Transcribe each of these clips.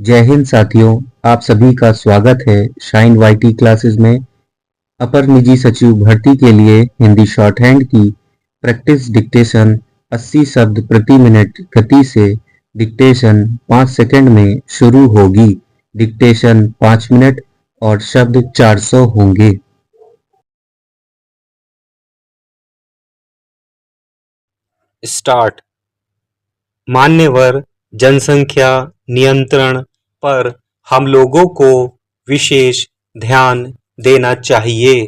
जय हिंद साथियों, आप सभी का स्वागत है शाइन वाईटी क्लासेस में। अपर निजी सचिव भर्ती के लिए हिंदी शॉर्ट हैंड की प्रैक्टिस डिक्टेशन 80 शब्द प्रति मिनट गति से डिक्टेशन 5 सेकंड में शुरू होगी। डिक्टेशन 5 मिनट और शब्द 400 होंगे। स्टार्ट। मान्यवर, जनसंख्या नियंत्रण पर हम लोगों को विशेष ध्यान देना चाहिए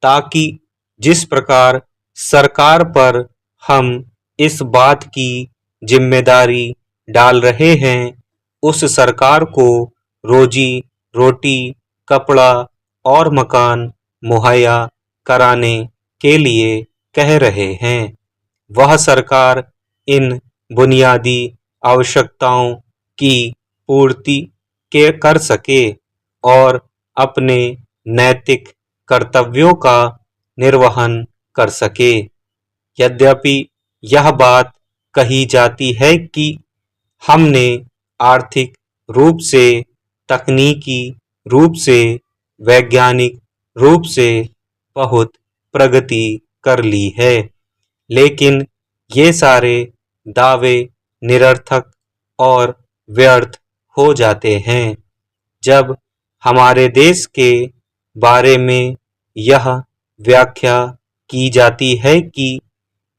ताकि जिस प्रकार सरकार पर हम इस बात की जिम्मेदारी डाल रहे हैं, उस सरकार को रोजी रोटी, कपड़ा और मकान मुहैया कराने के लिए कह रहे हैं, वह सरकार इन बुनियादी आवश्यकताओं की पूर्ति के कर सके और अपने नैतिक कर्तव्यों का निर्वहन कर सके। यद्यपि यह बात कही जाती है कि हमने आर्थिक रूप से, तकनीकी रूप से, वैज्ञानिक रूप से बहुत प्रगति कर ली है, लेकिन ये सारे दावे निरर्थक और व्यर्थ हो जाते हैं जब हमारे देश के बारे में यह व्याख्या की जाती है कि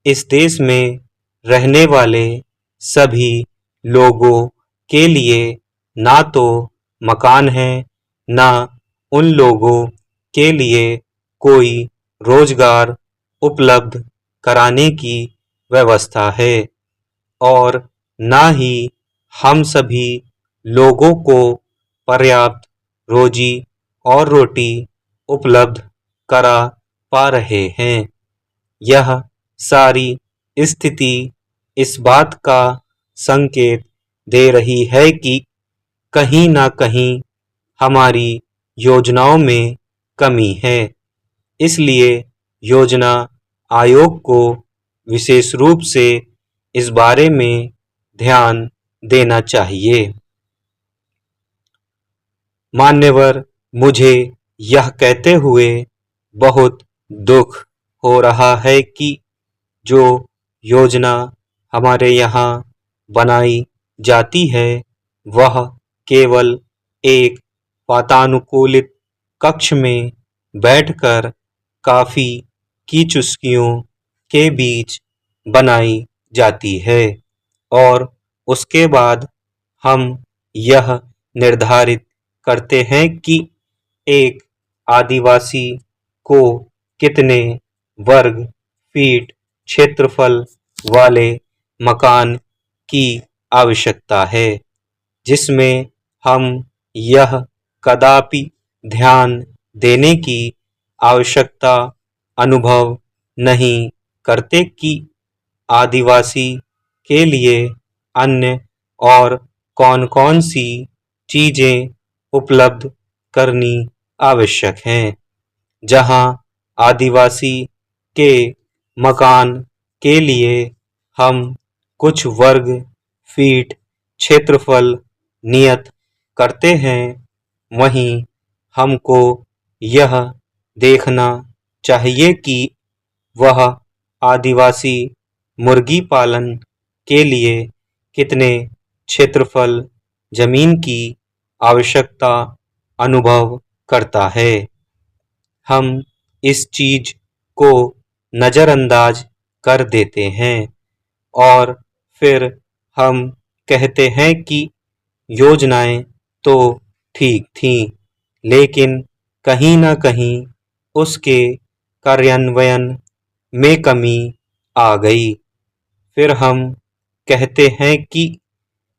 इस देश में रहने वाले सभी लोगों के लिए ना तो मकान है, ना उन लोगों के लिए कोई रोजगार उपलब्ध कराने की व्यवस्था है और ना ही हम सभी लोगों को पर्याप्त रोजी और रोटी उपलब्ध करा पा रहे हैं। यह सारी स्थिति इस बात का संकेत दे रही है कि कहीं ना कहीं हमारी योजनाओं में कमी है। इसलिए योजना आयोग को विशेष रूप से इस बारे में ध्यान देना चाहिए। मान्यवर, मुझे यह कहते हुए बहुत दुख हो रहा है कि जो योजना हमारे यहाँ बनाई जाती है, वह केवल एक वातानुकूलित कक्ष में बैठकर काफी की चुस्कियों के बीच बनाई जाती है और उसके बाद हम यह निर्धारित करते हैं कि एक आदिवासी को कितने वर्ग फीट क्षेत्रफल वाले मकान की आवश्यकता है, जिसमें हम यह कदापि ध्यान देने की आवश्यकता अनुभव नहीं करते कि आदिवासी के लिए अन्य और कौन-कौन सी चीजें उपलब्ध करनी आवश्यक हैं। जहां आदिवासी के मकान के लिए हम कुछ वर्ग फीट क्षेत्रफल नियत करते हैं, वहीं हमको यह देखना चाहिए कि वह आदिवासी मुर्गी पालन के लिए कितने क्षेत्रफल जमीन की आवश्यकता अनुभव करता है। हम इस चीज को नजरअंदाज कर देते हैं और फिर हम कहते हैं कि योजनाएं तो ठीक थीं, लेकिन कहीं न कहीं उसके कार्यान्वयन में कमी आ गई। फिर हम कहते हैं कि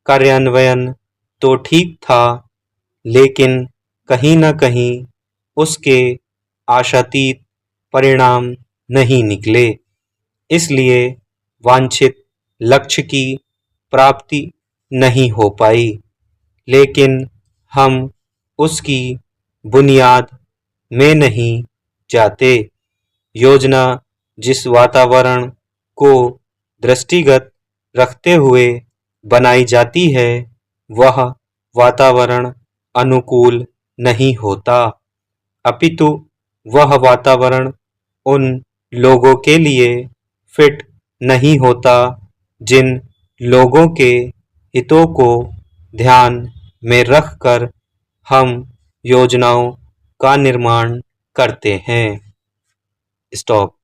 कार्यान्वयन तो ठीक था, लेकिन कहीं न कहीं उसके आशातीत परिणाम नहीं निकले, इसलिए वांछित लक्ष्य की प्राप्ति नहीं हो पाई। लेकिन हम उसकी बुनियाद में नहीं जाते। योजना जिस वातावरण को दृष्टिगत रखते हुए बनाई जाती है, वह वातावरण अनुकूल नहीं होता, अपितु वह वातावरण उन लोगों के लिए फिट नहीं होता जिन लोगों के हितों को ध्यान में रखकर हम योजनाओं का निर्माण करते हैं। स्टॉप।